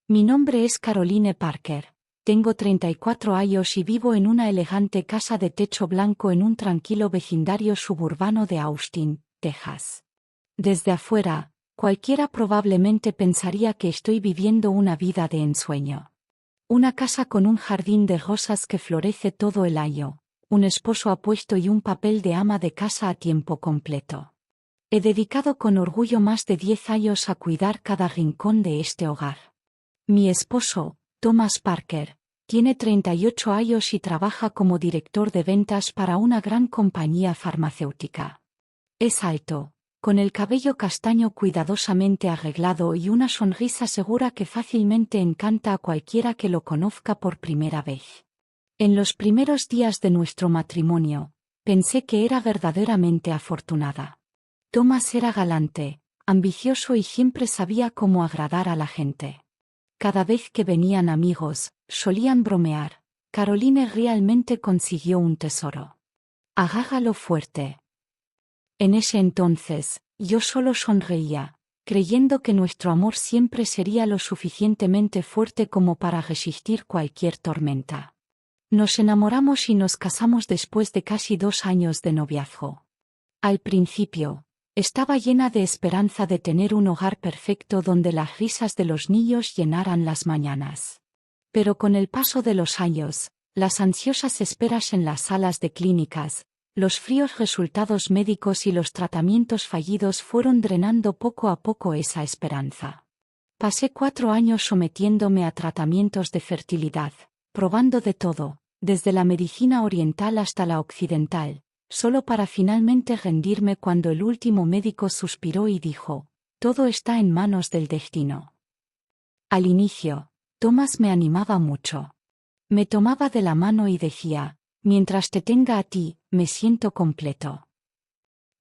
Mi nombre es Caroline Parker. Tengo 34 años y vivo en una elegante casa de techo blanco en un tranquilo vecindario suburbano de Austin, Texas. Desde afuera, cualquiera probablemente pensaría que estoy viviendo una vida de ensueño. Una casa con un jardín de rosas que florece todo el año, un esposo apuesto y un papel de ama de casa a tiempo completo. He dedicado con orgullo más de 10 años a cuidar cada rincón de este hogar. Mi esposo, Thomas Parker, tiene 38 años y trabaja como director de ventas para una gran compañía farmacéutica. Es alto, con el cabello castaño cuidadosamente arreglado y una sonrisa segura que fácilmente encanta a cualquiera que lo conozca por primera vez. En los primeros días de nuestro matrimonio, pensé que era verdaderamente afortunada. Thomas era galante, ambicioso y siempre sabía cómo agradar a la gente. Cada vez que venían amigos, solían bromear: Caroline realmente consiguió un tesoro. Agárralo fuerte. En ese entonces, yo solo sonreía, creyendo que nuestro amor siempre sería lo suficientemente fuerte como para resistir cualquier tormenta. Nos enamoramos y nos casamos después de casi 2 años de noviazgo. Al principio, estaba llena de esperanza de tener un hogar perfecto donde las risas de los niños llenaran las mañanas. Pero con el paso de los años, las ansiosas esperas en las salas de clínicas, los fríos resultados médicos y los tratamientos fallidos fueron drenando poco a poco esa esperanza. Pasé 4 años sometiéndome a tratamientos de fertilidad, probando de todo, desde la medicina oriental hasta la occidental, solo para finalmente rendirme cuando el último médico suspiró y dijo: todo está en manos del destino. Al inicio, Thomas me animaba mucho. Me tomaba de la mano y decía: mientras te tenga a ti, me siento completo.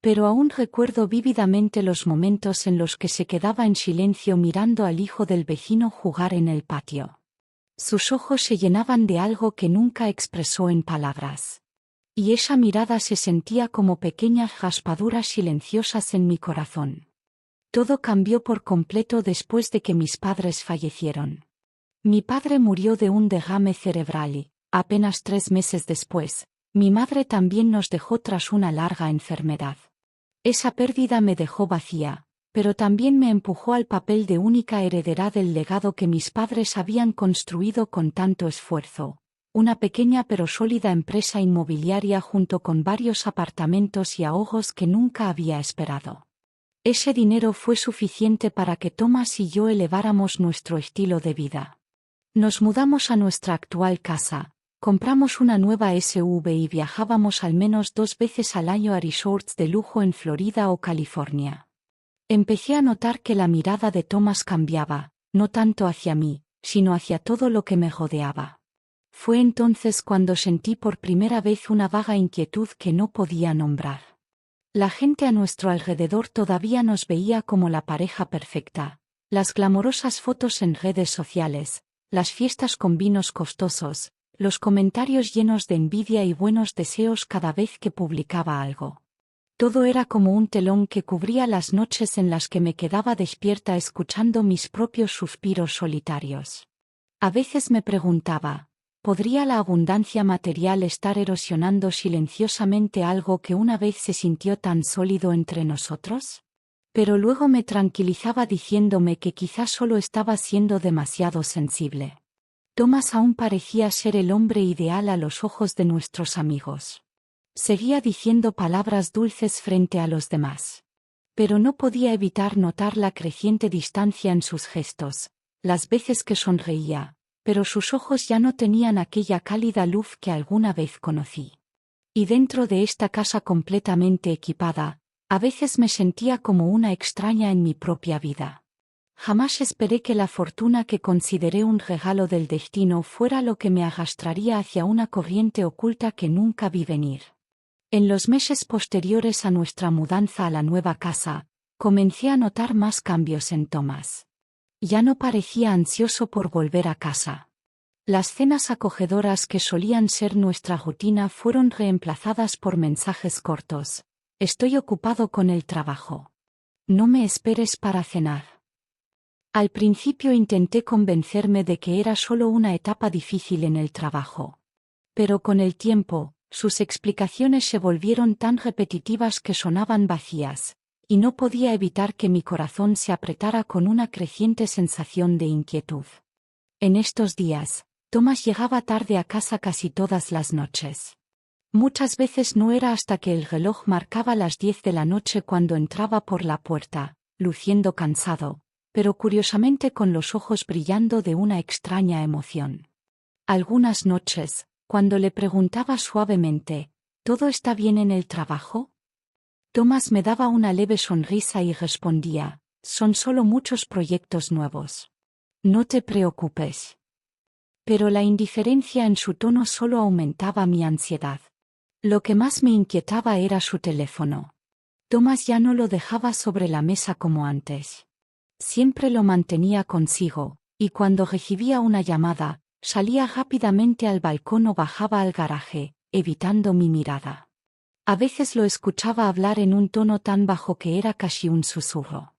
Pero aún recuerdo vívidamente los momentos en los que se quedaba en silencio mirando al hijo del vecino jugar en el patio. Sus ojos se llenaban de algo que nunca expresó en palabras. Y esa mirada se sentía como pequeñas raspaduras silenciosas en mi corazón. Todo cambió por completo después de que mis padres fallecieron. Mi padre murió de un derrame cerebral y, apenas 3 meses después, mi madre también nos dejó tras una larga enfermedad. Esa pérdida me dejó vacía, pero también me empujó al papel de única heredera del legado que mis padres habían construido con tanto esfuerzo. Una pequeña pero sólida empresa inmobiliaria junto con varios apartamentos y ahorros que nunca había esperado. Ese dinero fue suficiente para que Thomas y yo eleváramos nuestro estilo de vida. Nos mudamos a nuestra actual casa, compramos una nueva SUV y viajábamos al menos 2 veces al año a resorts de lujo en Florida o California. Empecé a notar que la mirada de Thomas cambiaba, no tanto hacia mí, sino hacia todo lo que me rodeaba. Fue entonces cuando sentí por primera vez una vaga inquietud que no podía nombrar. La gente a nuestro alrededor todavía nos veía como la pareja perfecta. Las glamorosas fotos en redes sociales, las fiestas con vinos costosos, los comentarios llenos de envidia y buenos deseos cada vez que publicaba algo. Todo era como un telón que cubría las noches en las que me quedaba despierta escuchando mis propios suspiros solitarios. A veces me preguntaba: ¿podría la abundancia material estar erosionando silenciosamente algo que una vez se sintió tan sólido entre nosotros? Pero luego me tranquilizaba diciéndome que quizás solo estaba siendo demasiado sensible. Thomas aún parecía ser el hombre ideal a los ojos de nuestros amigos. Seguía diciendo palabras dulces frente a los demás. Pero no podía evitar notar la creciente distancia en sus gestos, las veces que sonreía, pero sus ojos ya no tenían aquella cálida luz que alguna vez conocí. Y dentro de esta casa completamente equipada, a veces me sentía como una extraña en mi propia vida. Jamás esperé que la fortuna que consideré un regalo del destino fuera lo que me arrastraría hacia una corriente oculta que nunca vi venir. En los meses posteriores a nuestra mudanza a la nueva casa, comencé a notar más cambios en Thomas. Ya no parecía ansioso por volver a casa. Las cenas acogedoras que solían ser nuestra rutina fueron reemplazadas por mensajes cortos: estoy ocupado con el trabajo. No me esperes para cenar. Al principio intenté convencerme de que era solo una etapa difícil en el trabajo. Pero con el tiempo, sus explicaciones se volvieron tan repetitivas que sonaban vacías, y no podía evitar que mi corazón se apretara con una creciente sensación de inquietud. En estos días, Thomas llegaba tarde a casa casi todas las noches. Muchas veces no era hasta que el reloj marcaba las 10 de la noche cuando entraba por la puerta, luciendo cansado, pero curiosamente con los ojos brillando de una extraña emoción. Algunas noches, cuando le preguntaba suavemente, ¿todo está bien en el trabajo? Thomas me daba una leve sonrisa y respondía, son solo muchos proyectos nuevos. No te preocupes. Pero la indiferencia en su tono solo aumentaba mi ansiedad. Lo que más me inquietaba era su teléfono. Thomas ya no lo dejaba sobre la mesa como antes. Siempre lo mantenía consigo, y cuando recibía una llamada, salía rápidamente al balcón o bajaba al garaje, evitando mi mirada. A veces lo escuchaba hablar en un tono tan bajo que era casi un susurro.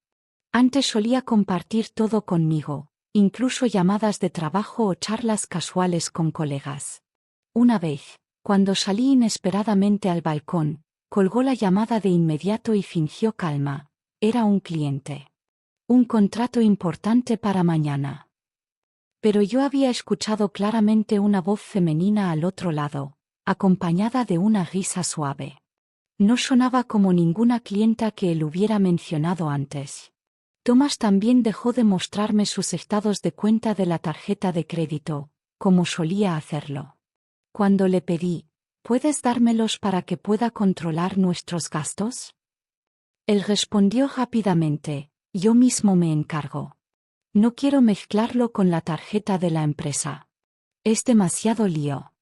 Antes solía compartir todo conmigo, incluso llamadas de trabajo o charlas casuales con colegas. Una vez, cuando salí inesperadamente al balcón, colgó la llamada de inmediato y fingió calma. Era un cliente. Un contrato importante para mañana. Pero yo había escuchado claramente una voz femenina al otro lado, acompañada de una risa suave. No sonaba como ninguna clienta que él hubiera mencionado antes. Thomas también dejó de mostrarme sus estados de cuenta de la tarjeta de crédito, como solía hacerlo. Cuando le pedí, ¿puedes dármelos para que pueda controlar nuestros gastos? Él respondió rápidamente, yo mismo me encargo. No quiero mezclarlo con la tarjeta de la empresa. Es demasiado lío.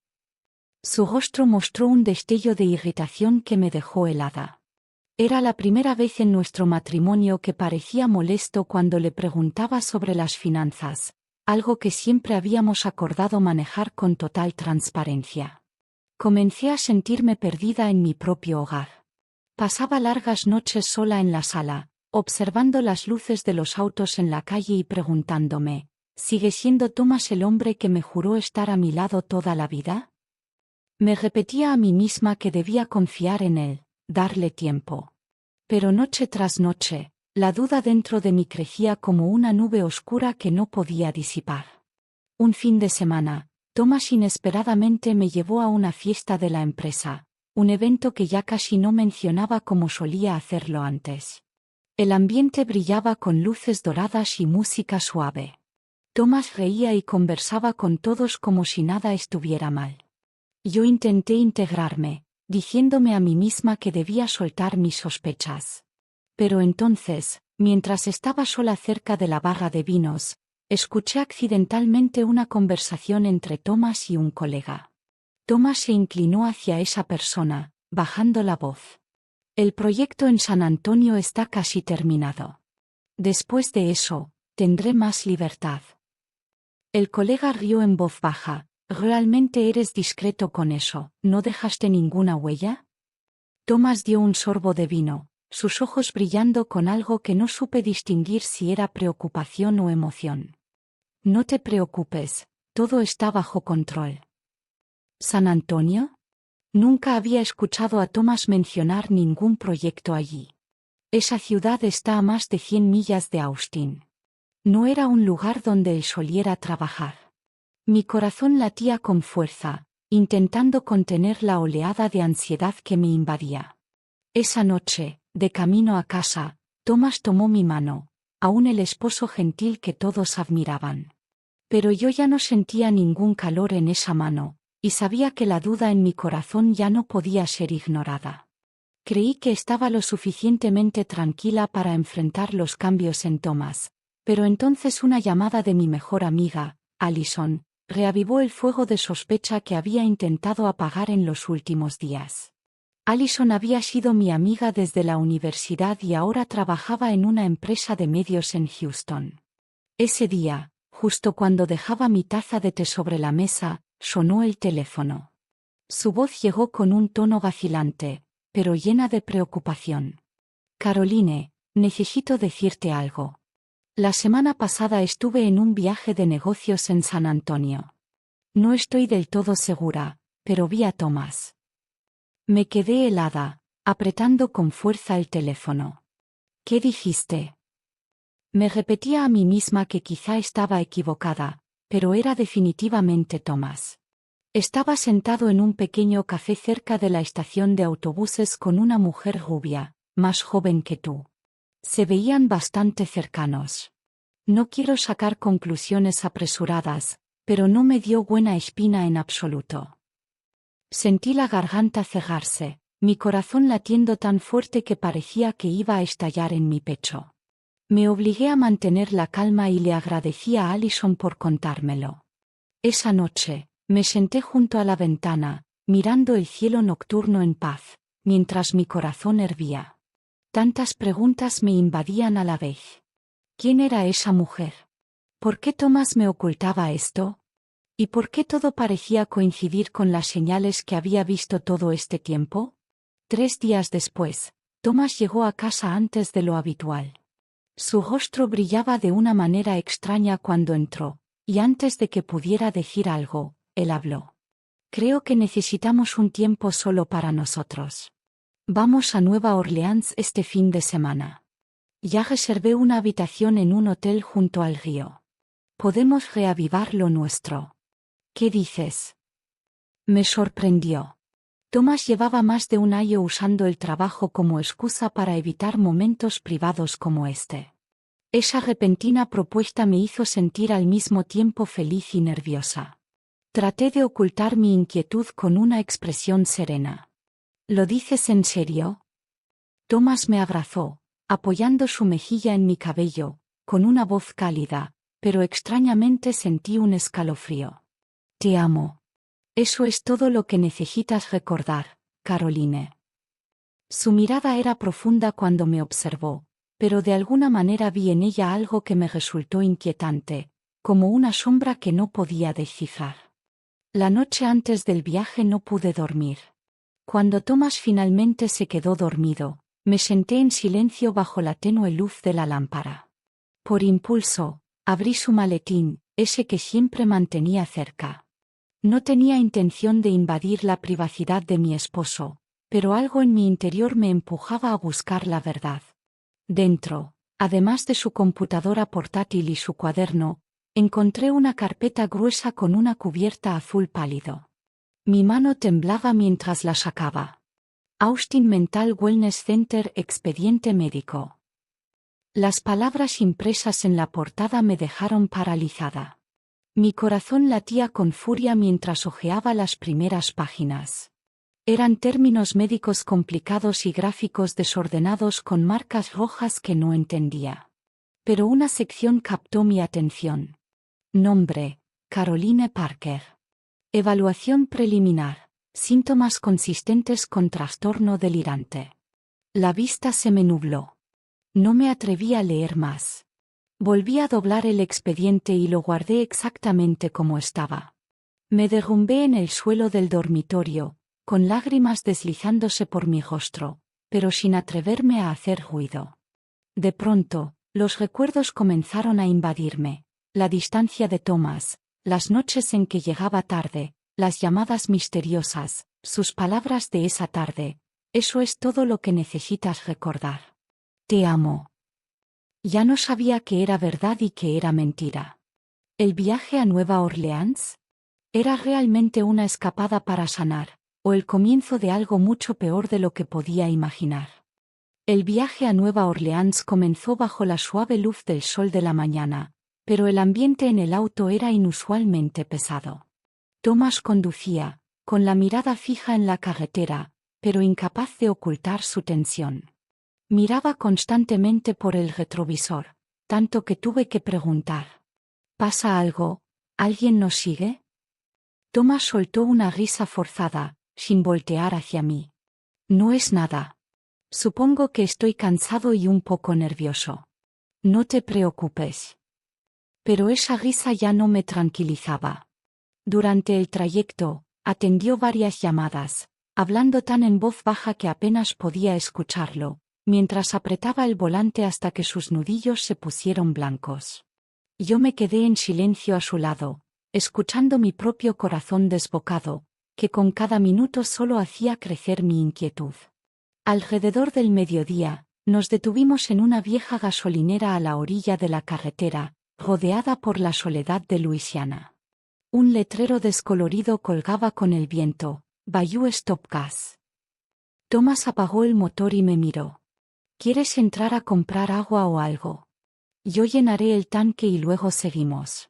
Su rostro mostró un destello de irritación que me dejó helada. Era la primera vez en nuestro matrimonio que parecía molesto cuando le preguntaba sobre las finanzas, algo que siempre habíamos acordado manejar con total transparencia. Comencé a sentirme perdida en mi propio hogar. Pasaba largas noches sola en la sala, observando las luces de los autos en la calle y preguntándome, ¿sigue siendo Thomas el hombre que me juró estar a mi lado toda la vida? Me repetía a mí misma que debía confiar en él, darle tiempo. Pero noche tras noche, la duda dentro de mí crecía como una nube oscura que no podía disipar. Un fin de semana, Thomas inesperadamente me llevó a una fiesta de la empresa, un evento que ya casi no mencionaba como solía hacerlo antes. El ambiente brillaba con luces doradas y música suave. Thomas reía y conversaba con todos como si nada estuviera mal. Yo intenté integrarme, diciéndome a mí misma que debía soltar mis sospechas. Pero entonces, mientras estaba sola cerca de la barra de vinos, escuché accidentalmente una conversación entre Thomas y un colega. Thomas se inclinó hacia esa persona, bajando la voz. El proyecto en San Antonio está casi terminado. Después de eso, tendré más libertad. El colega rió en voz baja. ¿Realmente eres discreto con eso? ¿No dejaste ninguna huella? Thomas dio un sorbo de vino, sus ojos brillando con algo que no supe distinguir si era preocupación o emoción. No te preocupes, todo está bajo control. ¿San Antonio? Nunca había escuchado a Thomas mencionar ningún proyecto allí. Esa ciudad está a más de 100 millas de Austin. No era un lugar donde él soliera trabajar. Mi corazón latía con fuerza, intentando contener la oleada de ansiedad que me invadía. Esa noche, de camino a casa, Thomas tomó mi mano, aún el esposo gentil que todos admiraban. Pero yo ya no sentía ningún calor en esa mano, y sabía que la duda en mi corazón ya no podía ser ignorada. Creí que estaba lo suficientemente tranquila para enfrentar los cambios en Thomas, pero entonces una llamada de mi mejor amiga, Allison, reavivó el fuego de sospecha que había intentado apagar en los últimos días. Allison había sido mi amiga desde la universidad y ahora trabajaba en una empresa de medios en Houston. Ese día, justo cuando dejaba mi taza de té sobre la mesa, sonó el teléfono. Su voz llegó con un tono vacilante, pero llena de preocupación. Caroline, necesito decirte algo. La semana pasada estuve en un viaje de negocios en San Antonio. No estoy del todo segura, pero vi a Thomas. Me quedé helada, apretando con fuerza el teléfono. ¿Qué dijiste? Me repetía a mí misma que quizá estaba equivocada, pero era definitivamente Thomas. Estaba sentado en un pequeño café cerca de la estación de autobuses con una mujer rubia, más joven que tú. Se veían bastante cercanos. No quiero sacar conclusiones apresuradas, pero no me dio buena espina en absoluto. Sentí la garganta cerrarse, mi corazón latiendo tan fuerte que parecía que iba a estallar en mi pecho. Me obligué a mantener la calma y le agradecí a Allison por contármelo. Esa noche, me senté junto a la ventana, mirando el cielo nocturno en paz, mientras mi corazón hervía. Tantas preguntas me invadían a la vez. ¿Quién era esa mujer? ¿Por qué Thomas me ocultaba esto? ¿Y por qué todo parecía coincidir con las señales que había visto todo este tiempo? 3 días después, Thomas llegó a casa antes de lo habitual. Su rostro brillaba de una manera extraña cuando entró, y antes de que pudiera decir algo, él habló. Creo que necesitamos un tiempo solo para nosotros. Vamos a Nueva Orleans este fin de semana. Ya reservé una habitación en un hotel junto al río. Podemos reavivar lo nuestro. ¿Qué dices? Me sorprendió. Thomas llevaba más de un año usando el trabajo como excusa para evitar momentos privados como este. Esa repentina propuesta me hizo sentir al mismo tiempo feliz y nerviosa. Traté de ocultar mi inquietud con una expresión serena. ¿Lo dices en serio? Thomas me abrazó, apoyando su mejilla en mi cabello, con una voz cálida, pero extrañamente sentí un escalofrío. Te amo. Eso es todo lo que necesitas recordar, Caroline. Su mirada era profunda cuando me observó, pero de alguna manera vi en ella algo que me resultó inquietante, como una sombra que no podía descifrar. La noche antes del viaje no pude dormir. Cuando Thomas finalmente se quedó dormido, me senté en silencio bajo la tenue luz de la lámpara. Por impulso, abrí su maletín, ese que siempre mantenía cerca. No tenía intención de invadir la privacidad de mi esposo, pero algo en mi interior me empujaba a buscar la verdad. Dentro, además de su computadora portátil y su cuaderno, encontré una carpeta gruesa con una cubierta azul pálido. Mi mano temblaba mientras la sacaba. Austin Mental Wellness Center, expediente médico. Las palabras impresas en la portada me dejaron paralizada. Mi corazón latía con furia mientras hojeaba las primeras páginas. Eran términos médicos complicados y gráficos desordenados con marcas rojas que no entendía. Pero una sección captó mi atención. Nombre: Caroline Parker. Evaluación preliminar: síntomas consistentes con trastorno delirante. La vista se me nubló. No me atreví a leer más. Volví a doblar el expediente y lo guardé exactamente como estaba. Me derrumbé en el suelo del dormitorio, con lágrimas deslizándose por mi rostro, pero sin atreverme a hacer ruido. De pronto, los recuerdos comenzaron a invadirme: la distancia de Thomas, las noches en que llegaba tarde, las llamadas misteriosas, sus palabras de esa tarde. Eso es todo lo que necesitas recordar. Te amo. Ya no sabía qué era verdad y qué era mentira. ¿El viaje a Nueva Orleans? ¿Era realmente una escapada para sanar, o el comienzo de algo mucho peor de lo que podía imaginar? El viaje a Nueva Orleans comenzó bajo la suave luz del sol de la mañana, pero el ambiente en el auto era inusualmente pesado. Thomas conducía, con la mirada fija en la carretera, pero incapaz de ocultar su tensión. Miraba constantemente por el retrovisor, tanto que tuve que preguntar: ¿pasa algo? ¿Alguien nos sigue? Thomas soltó una risa forzada, sin voltear hacia mí. No es nada. Supongo que estoy cansado y un poco nervioso. No te preocupes. Pero esa risa ya no me tranquilizaba. Durante el trayecto, atendió varias llamadas, hablando tan en voz baja que apenas podía escucharlo, mientras apretaba el volante hasta que sus nudillos se pusieron blancos. Yo me quedé en silencio a su lado, escuchando mi propio corazón desbocado, que con cada minuto solo hacía crecer mi inquietud. Alrededor del mediodía, nos detuvimos en una vieja gasolinera a la orilla de la carretera, rodeada por la soledad de Luisiana. Un letrero descolorido colgaba con el viento: Bayou Stop Gas. Thomas apagó el motor y me miró. ¿Quieres entrar a comprar agua o algo? Yo llenaré el tanque y luego seguimos.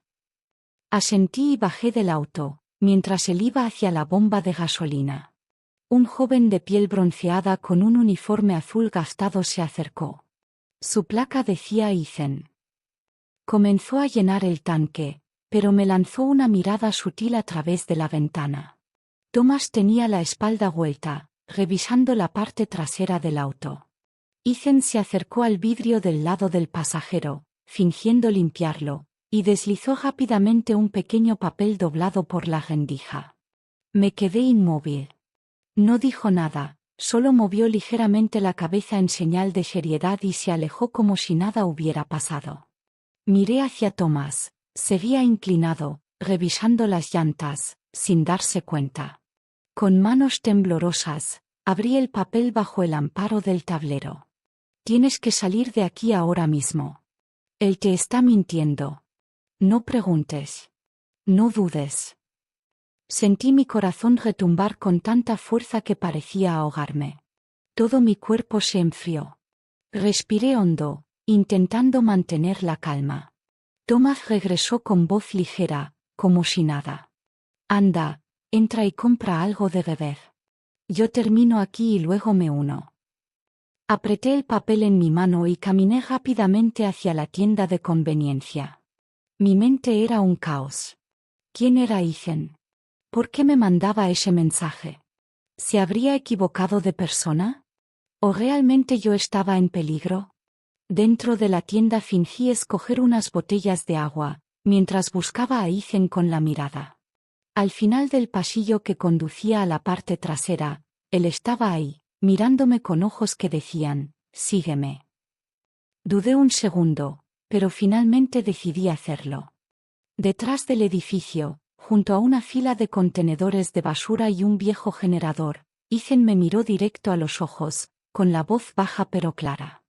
Asentí y bajé del auto, mientras él iba hacia la bomba de gasolina. Un joven de piel bronceada con un uniforme azul gastado se acercó. Su placa decía Ethan. Comenzó a llenar el tanque, pero me lanzó una mirada sutil a través de la ventana. Thomas tenía la espalda vuelta, revisando la parte trasera del auto. Ethan se acercó al vidrio del lado del pasajero, fingiendo limpiarlo, y deslizó rápidamente un pequeño papel doblado por la rendija. Me quedé inmóvil. No dijo nada, solo movió ligeramente la cabeza en señal de seriedad y se alejó como si nada hubiera pasado. Miré hacia Thomas, seguía inclinado, revisando las llantas, sin darse cuenta. Con manos temblorosas, abrí el papel bajo el amparo del tablero. Tienes que salir de aquí ahora mismo. Él te está mintiendo. No preguntes. No dudes. Sentí mi corazón retumbar con tanta fuerza que parecía ahogarme. Todo mi cuerpo se enfrió. Respiré hondo, intentando mantener la calma. Thomas regresó con voz ligera, como si nada. Anda, entra y compra algo de beber. Yo termino aquí y luego me uno. Apreté el papel en mi mano y caminé rápidamente hacia la tienda de conveniencia. Mi mente era un caos. ¿Quién era Ethan? ¿Por qué me mandaba ese mensaje? ¿Se habría equivocado de persona? ¿O realmente yo estaba en peligro? Dentro de la tienda fingí escoger unas botellas de agua, mientras buscaba a Ethan con la mirada. Al final del pasillo que conducía a la parte trasera, él estaba ahí, mirándome con ojos que decían: sígueme. Dudé un segundo, pero finalmente decidí hacerlo. Detrás del edificio, junto a una fila de contenedores de basura y un viejo generador, Ethan me miró directo a los ojos, con la voz baja pero clara.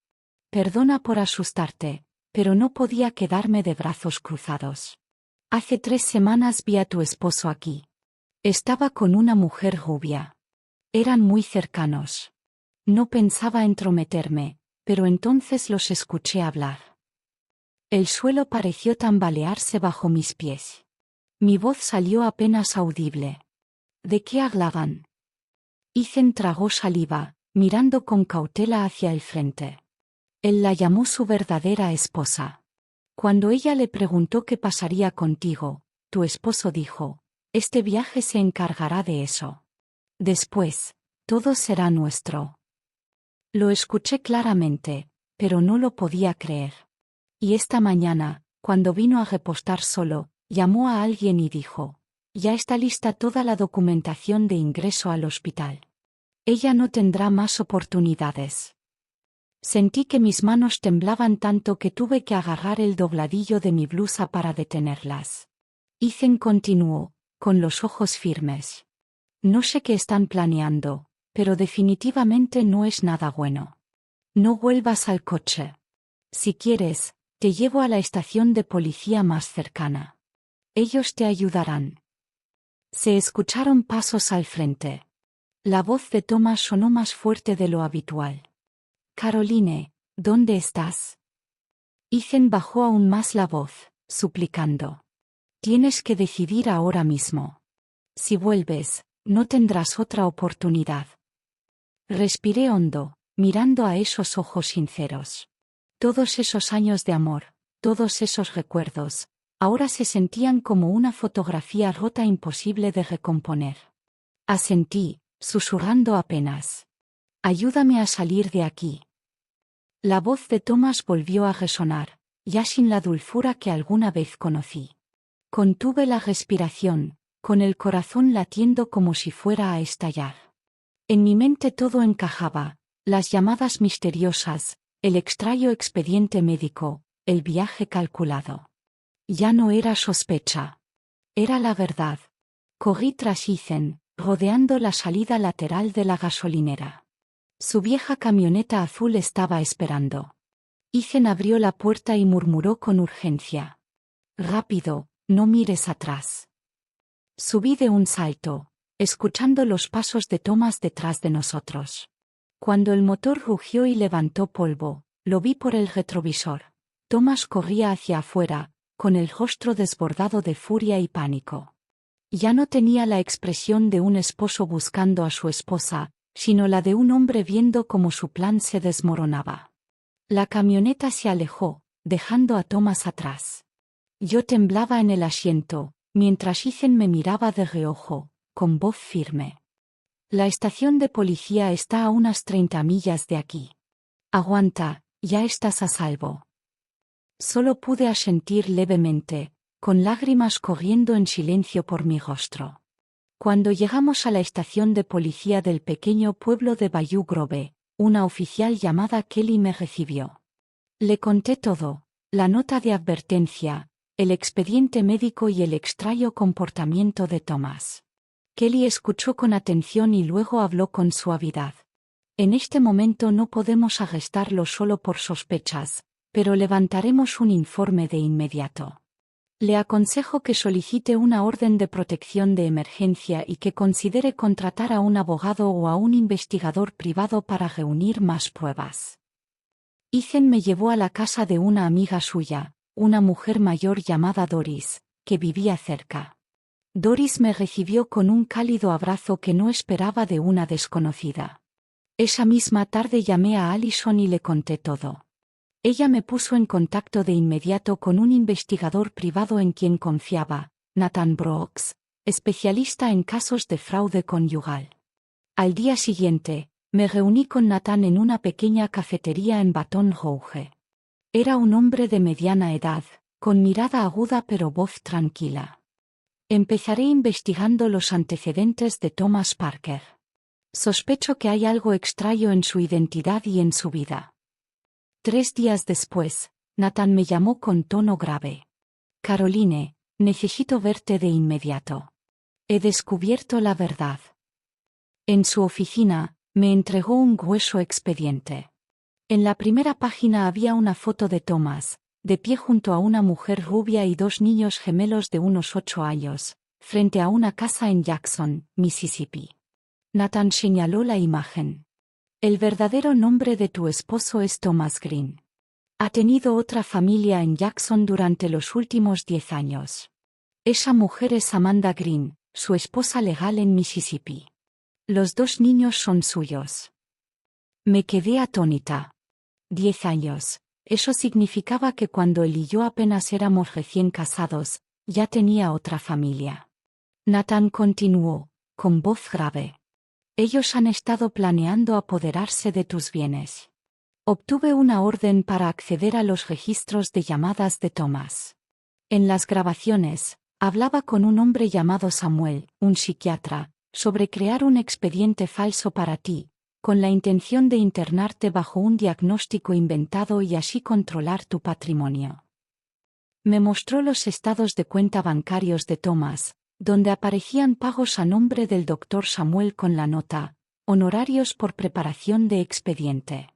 Perdona por asustarte, pero no podía quedarme de brazos cruzados. Hace 3 semanas vi a tu esposo aquí. Estaba con una mujer rubia. Eran muy cercanos. No pensaba entrometerme, pero entonces los escuché hablar. El suelo pareció tambalearse bajo mis pies. Mi voz salió apenas audible. ¿De qué hablaban? Ethan tragó saliva, mirando con cautela hacia el frente. Él la llamó su verdadera esposa. Cuando ella le preguntó qué pasaría contigo, tu esposo dijo: este viaje se encargará de eso. Después, todo será nuestro. Lo escuché claramente, pero no lo podía creer. Y esta mañana, cuando vino a repostar solo, llamó a alguien y dijo: ya está lista toda la documentación de ingreso al hospital. Ella no tendrá más oportunidades. Sentí que mis manos temblaban tanto que tuve que agarrar el dobladillo de mi blusa para detenerlas. Ethan continuó, con los ojos firmes. No sé qué están planeando, pero definitivamente no es nada bueno. No vuelvas al coche. Si quieres, te llevo a la estación de policía más cercana. Ellos te ayudarán. Se escucharon pasos al frente. La voz de Thomas sonó más fuerte de lo habitual. Caroline, ¿dónde estás? Ethan bajó aún más la voz, suplicando. Tienes que decidir ahora mismo. Si vuelves, no tendrás otra oportunidad. Respiré hondo, mirando a esos ojos sinceros. Todos esos años de amor, todos esos recuerdos, ahora se sentían como una fotografía rota imposible de recomponer. Asentí, susurrando apenas. Ayúdame a salir de aquí. La voz de Thomas volvió a resonar, ya sin la dulzura que alguna vez conocí. Contuve la respiración, con el corazón latiendo como si fuera a estallar. En mi mente todo encajaba: Las llamadas misteriosas, el extraño expediente médico, el viaje calculado. Ya no era sospecha. Era la verdad. Corrí tras Ethan, rodeando la salida lateral de la gasolinera. Su vieja camioneta azul estaba esperando. Ethan abrió la puerta y murmuró con urgencia. Rápido, no mires atrás. Subí de un salto, escuchando los pasos de Thomas detrás de nosotros. Cuando el motor rugió y levantó polvo, lo vi por el retrovisor. Thomas corría hacia afuera, con el rostro desbordado de furia y pánico. Ya no tenía la expresión de un esposo buscando a su esposa, sino la de un hombre viendo cómo su plan se desmoronaba. La camioneta se alejó, dejando a Thomas atrás. Yo temblaba en el asiento, mientras Ethan me miraba de reojo, con voz firme. La estación de policía está a unas 30 millas de aquí. Aguanta, ya estás a salvo. Solo pude asentir levemente, con lágrimas corriendo en silencio por mi rostro. Cuando llegamos a la estación de policía del pequeño pueblo de Bayou Grove, una oficial llamada Kelly me recibió. Le conté todo, la nota de advertencia, el expediente médico y el extraño comportamiento de Thomas. Kelly escuchó con atención y luego habló con suavidad. En este momento no podemos arrestarlo solo por sospechas, pero levantaremos un informe de inmediato. Le aconsejo que solicite una orden de protección de emergencia y que considere contratar a un abogado o a un investigador privado para reunir más pruebas. Ethan me llevó a la casa de una amiga suya, una mujer mayor llamada Doris, que vivía cerca. Doris me recibió con un cálido abrazo que no esperaba de una desconocida. Esa misma tarde llamé a Allison y le conté todo. Ella me puso en contacto de inmediato con un investigador privado en quien confiaba, Nathan Brooks, especialista en casos de fraude conyugal. Al día siguiente, me reuní con Nathan en una pequeña cafetería en Baton Rouge. Era un hombre de mediana edad, con mirada aguda pero voz tranquila. Empezaré investigando los antecedentes de Thomas Parker. Sospecho que hay algo extraño en su identidad y en su vida. 3 días después, Nathan me llamó con tono grave. Caroline, necesito verte de inmediato. He descubierto la verdad. En su oficina, me entregó un grueso expediente. En la primera página había una foto de Thomas, de pie junto a una mujer rubia y 2 niños gemelos de unos 8 años, frente a una casa en Jackson, Mississippi. Nathan señaló la imagen. El verdadero nombre de tu esposo es Thomas Green. Ha tenido otra familia en Jackson durante los últimos 10 años. Esa mujer es Amanda Green, su esposa legal en Mississippi. Los 2 niños son suyos. Me quedé atónita. 10 años. Eso significaba que cuando él y yo apenas éramos recién casados, ya tenía otra familia. Nathan continuó, con voz grave. Ellos han estado planeando apoderarse de tus bienes. Obtuve una orden para acceder a los registros de llamadas de Thomas. En las grabaciones, hablaba con un hombre llamado Samuel, un psiquiatra, sobre crear un expediente falso para ti, con la intención de internarte bajo un diagnóstico inventado y así controlar tu patrimonio. Me mostró los estados de cuenta bancarios de Thomas, donde aparecían pagos a nombre del Dr. Samuel con la nota, honorarios por preparación de expediente.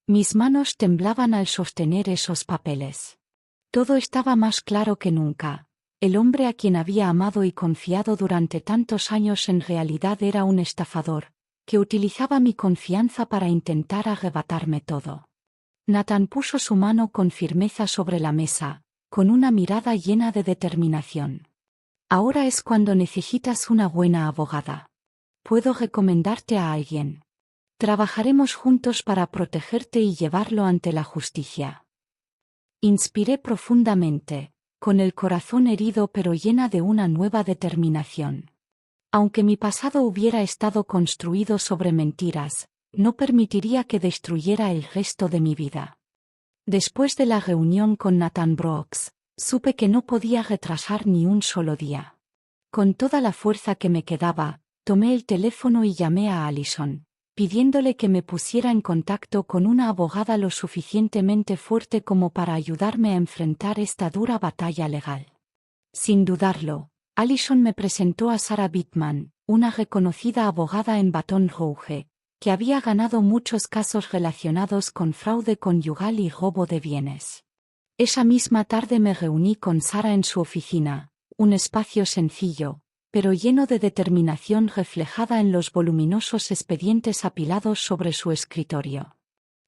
Mis manos temblaban al sostener esos papeles. Todo estaba más claro que nunca. El hombre a quien había amado y confiado durante tantos años en realidad era un estafador, que utilizaba mi confianza para intentar arrebatarme todo. Nathan puso su mano con firmeza sobre la mesa, con una mirada llena de determinación. Ahora es cuando necesitas una buena abogada. Puedo recomendarte a alguien. Trabajaremos juntos para protegerte y llevarlo ante la justicia. Inspiré profundamente, con el corazón herido pero llena de una nueva determinación. Aunque mi pasado hubiera estado construido sobre mentiras, no permitiría que destruyera el resto de mi vida. Después de la reunión con Nathan Brooks, supe que no podía retrasar ni un solo día. Con toda la fuerza que me quedaba, tomé el teléfono y llamé a Allison, pidiéndole que me pusiera en contacto con una abogada lo suficientemente fuerte como para ayudarme a enfrentar esta dura batalla legal. Sin dudarlo, Allison me presentó a Sarah Bittman, una reconocida abogada en Baton Rouge, que había ganado muchos casos relacionados con fraude conyugal y robo de bienes. Esa misma tarde me reuní con Sarah en su oficina, un espacio sencillo, pero lleno de determinación reflejada en los voluminosos expedientes apilados sobre su escritorio.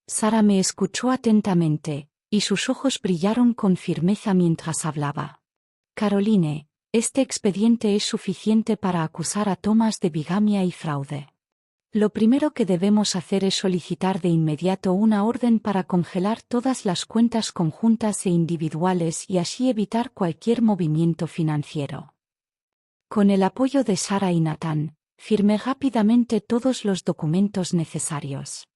Sarah me escuchó atentamente, y sus ojos brillaron con firmeza mientras hablaba. Caroline, este expediente es suficiente para acusar a Thomas de bigamia y fraude. Lo primero que debemos hacer es solicitar de inmediato una orden para congelar todas las cuentas conjuntas e individuales y así evitar cualquier movimiento financiero. Con el apoyo de Sarah y Nathan, firmé rápidamente todos los documentos necesarios.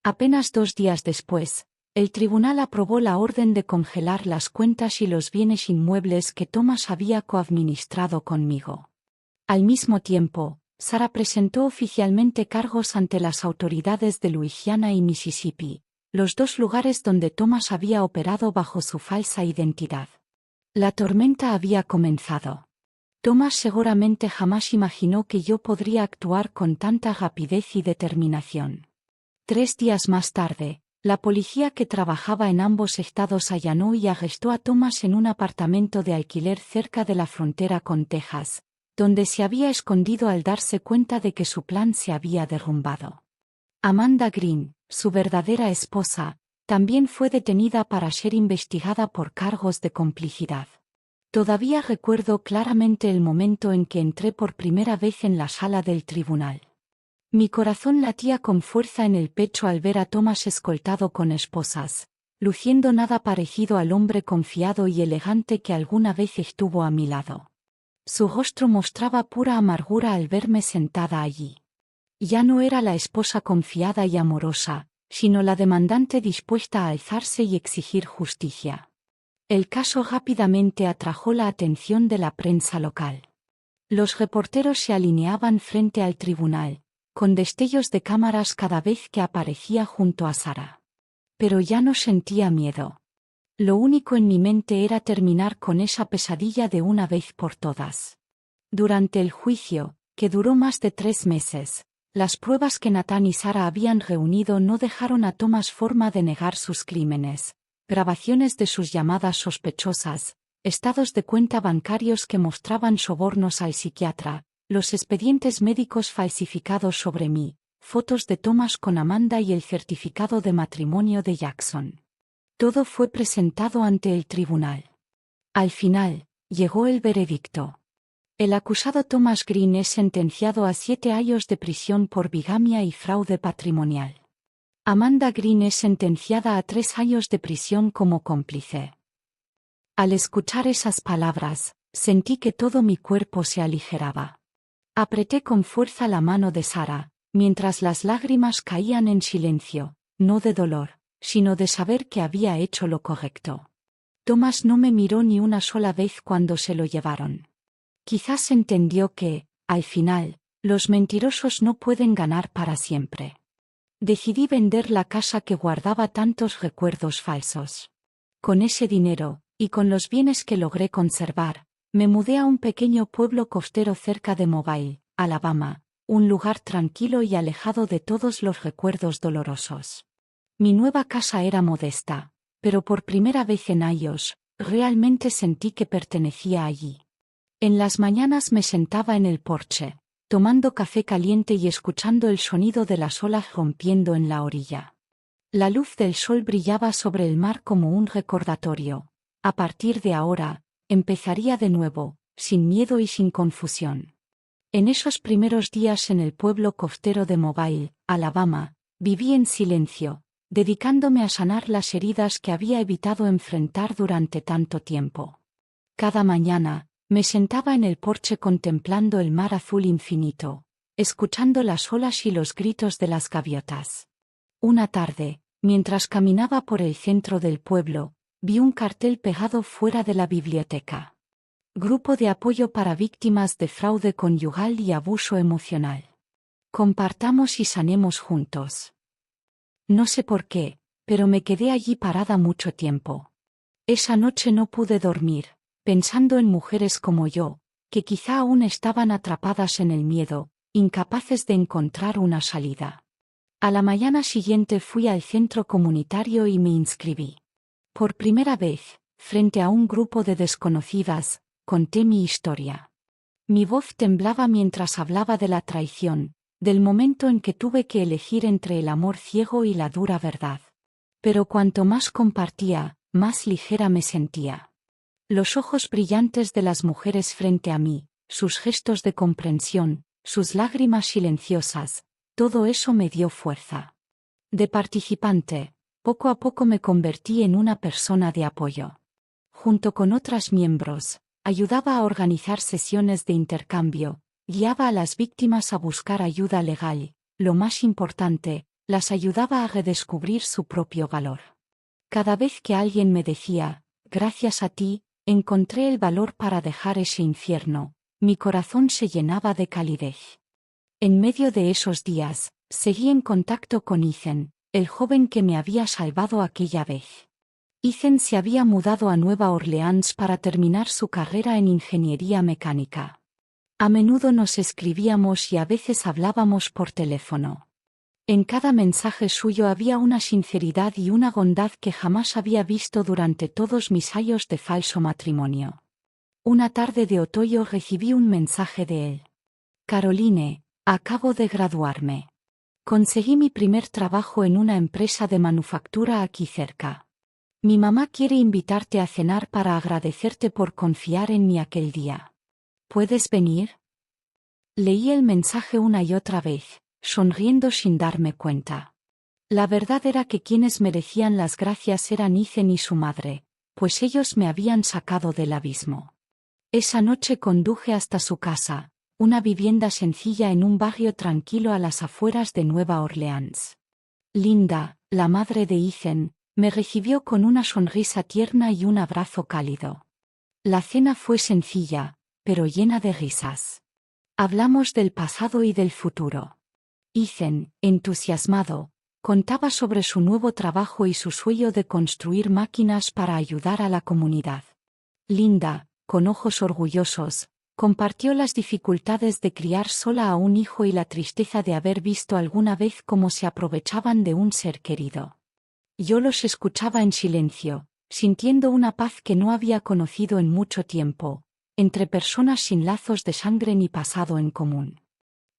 Apenas 2 días después, el tribunal aprobó la orden de congelar las cuentas y los bienes inmuebles que Thomas había coadministrado conmigo. Al mismo tiempo, Sarah presentó oficialmente cargos ante las autoridades de Luisiana y Mississippi, los 2 lugares donde Thomas había operado bajo su falsa identidad. La tormenta había comenzado. Thomas seguramente jamás imaginó que yo podría actuar con tanta rapidez y determinación. 3 días más tarde, la policía que trabajaba en ambos estados allanó y arrestó a Thomas en un apartamento de alquiler cerca de la frontera con Texas, donde se había escondido al darse cuenta de que su plan se había derrumbado. Amanda Green, su verdadera esposa, también fue detenida para ser investigada por cargos de complicidad. Todavía recuerdo claramente el momento en que entré por primera vez en la sala del tribunal. Mi corazón latía con fuerza en el pecho al ver a Thomas escoltado con esposas, luciendo nada parecido al hombre confiado y elegante que alguna vez estuvo a mi lado. Su rostro mostraba pura amargura al verme sentada allí. Ya no era la esposa confiada y amorosa, sino la demandante dispuesta a alzarse y exigir justicia. El caso rápidamente atrajo la atención de la prensa local. Los reporteros se alineaban frente al tribunal, con destellos de cámaras cada vez que aparecía junto a Sarah. Pero ya no sentía miedo. Lo único en mi mente era terminar con esa pesadilla de una vez por todas. Durante el juicio, que duró más de 3 meses, las pruebas que Nathan y Sarah habían reunido no dejaron a Thomas forma de negar sus crímenes. Grabaciones de sus llamadas sospechosas, estados de cuenta bancarios que mostraban sobornos al psiquiatra, los expedientes médicos falsificados sobre mí, fotos de Thomas con Amanda y el certificado de matrimonio de Jackson. Todo fue presentado ante el tribunal. Al final, llegó el veredicto. El acusado Thomas Green es sentenciado a 7 años de prisión por bigamia y fraude patrimonial. Amanda Green es sentenciada a 3 años de prisión como cómplice. Al escuchar esas palabras, sentí que todo mi cuerpo se aligeraba. Apreté con fuerza la mano de Sarah, mientras las lágrimas caían en silencio, no de dolor, sino de saber que había hecho lo correcto. Thomas no me miró ni una sola vez cuando se lo llevaron. Quizás entendió que, al final, los mentirosos no pueden ganar para siempre. Decidí vender la casa que guardaba tantos recuerdos falsos. Con ese dinero, y con los bienes que logré conservar, me mudé a un pequeño pueblo costero cerca de Mobile, Alabama, un lugar tranquilo y alejado de todos los recuerdos dolorosos. Mi nueva casa era modesta, pero por primera vez en años, realmente sentí que pertenecía allí. En las mañanas me sentaba en el porche, tomando café caliente y escuchando el sonido de las olas rompiendo en la orilla. La luz del sol brillaba sobre el mar como un recordatorio. A partir de ahora, empezaría de nuevo, sin miedo y sin confusión. En esos primeros días en el pueblo costero de Mobile, Alabama, viví en silencio, dedicándome a sanar las heridas que había evitado enfrentar durante tanto tiempo. Cada mañana, me sentaba en el porche contemplando el mar azul infinito, escuchando las olas y los gritos de las gaviotas. Una tarde, mientras caminaba por el centro del pueblo, vi un cartel pegado fuera de la biblioteca. Grupo de apoyo para víctimas de fraude conyugal y abuso emocional. Compartamos y sanemos juntos. No sé por qué, pero me quedé allí parada mucho tiempo. Esa noche no pude dormir, pensando en mujeres como yo, que quizá aún estaban atrapadas en el miedo, incapaces de encontrar una salida. A la mañana siguiente fui al centro comunitario y me inscribí. Por primera vez, frente a un grupo de desconocidas, conté mi historia. Mi voz temblaba mientras hablaba de la traición, del momento en que tuve que elegir entre el amor ciego y la dura verdad. Pero cuanto más compartía, más ligera me sentía. Los ojos brillantes de las mujeres frente a mí, sus gestos de comprensión, sus lágrimas silenciosas, todo eso me dio fuerza. De participante, poco a poco me convertí en una persona de apoyo. Junto con otras miembros, ayudaba a organizar sesiones de intercambio, guiaba a las víctimas a buscar ayuda legal, lo más importante, las ayudaba a redescubrir su propio valor. Cada vez que alguien me decía, gracias a ti, encontré el valor para dejar ese infierno, mi corazón se llenaba de calidez. En medio de esos días, seguí en contacto con Ethan, el joven que me había salvado aquella vez. Ethan se había mudado a Nueva Orleans para terminar su carrera en ingeniería mecánica. A menudo nos escribíamos y a veces hablábamos por teléfono. En cada mensaje suyo había una sinceridad y una bondad que jamás había visto durante todos mis años de falso matrimonio. Una tarde de otoño recibí un mensaje de él. Caroline, acabo de graduarme. Conseguí mi primer trabajo en una empresa de manufactura aquí cerca. Mi mamá quiere invitarte a cenar para agradecerte por confiar en mí aquel día. ¿Puedes venir? Leí el mensaje una y otra vez, sonriendo sin darme cuenta. La verdad era que quienes merecían las gracias eran Ethan y su madre, pues ellos me habían sacado del abismo. Esa noche conduje hasta su casa, una vivienda sencilla en un barrio tranquilo a las afueras de Nueva Orleans. Linda, la madre de Ethan, me recibió con una sonrisa tierna y un abrazo cálido. La cena fue sencilla, pero llena de risas. Hablamos del pasado y del futuro. Ethan, entusiasmado, contaba sobre su nuevo trabajo y su sueño de construir máquinas para ayudar a la comunidad. Linda, con ojos orgullosos, compartió las dificultades de criar sola a un hijo y la tristeza de haber visto alguna vez cómo se aprovechaban de un ser querido. Yo los escuchaba en silencio, sintiendo una paz que no había conocido en mucho tiempo, entre personas sin lazos de sangre ni pasado en común.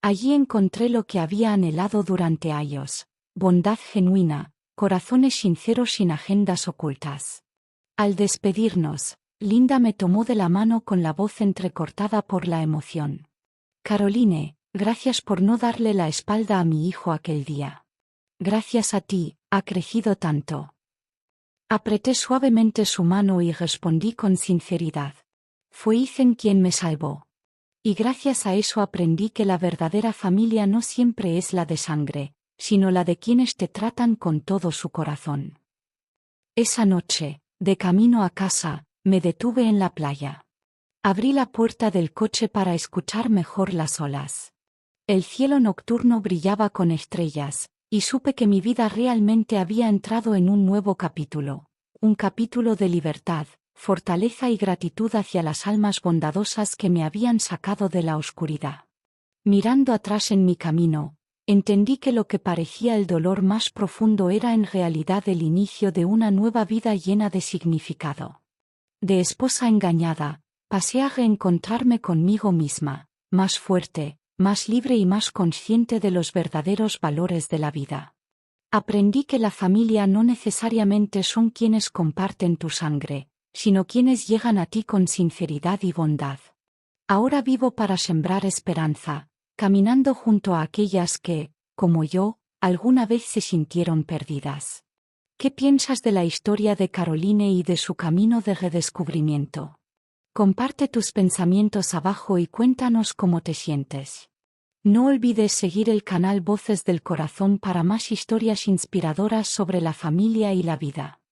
Allí encontré lo que había anhelado durante años, bondad genuina, corazones sinceros sin agendas ocultas. Al despedirnos, Linda me tomó de la mano con la voz entrecortada por la emoción. Caroline, gracias por no darle la espalda a mi hijo aquel día. Gracias a ti, ha crecido tanto. Apreté suavemente su mano y respondí con sinceridad. Fue Ethan quien me salvó. Y gracias a eso aprendí que la verdadera familia no siempre es la de sangre, sino la de quienes te tratan con todo su corazón. Esa noche, de camino a casa, me detuve en la playa. Abrí la puerta del coche para escuchar mejor las olas. El cielo nocturno brillaba con estrellas, y supe que mi vida realmente había entrado en un nuevo capítulo, un capítulo de libertad, fortaleza y gratitud hacia las almas bondadosas que me habían sacado de la oscuridad. Mirando atrás en mi camino, entendí que lo que parecía el dolor más profundo era en realidad el inicio de una nueva vida llena de significado. De esposa engañada, pasé a reencontrarme conmigo misma, más fuerte, más libre y más consciente de los verdaderos valores de la vida. Aprendí que la familia no necesariamente son quienes comparten tu sangre, sino quienes llegan a ti con sinceridad y bondad. Ahora vivo para sembrar esperanza, caminando junto a aquellas que, como yo, alguna vez se sintieron perdidas. ¿Qué piensas de la historia de Caroline y de su camino de redescubrimiento? Comparte tus pensamientos abajo y cuéntanos cómo te sientes. No olvides seguir el canal Voces del Corazón para más historias inspiradoras sobre la familia y la vida.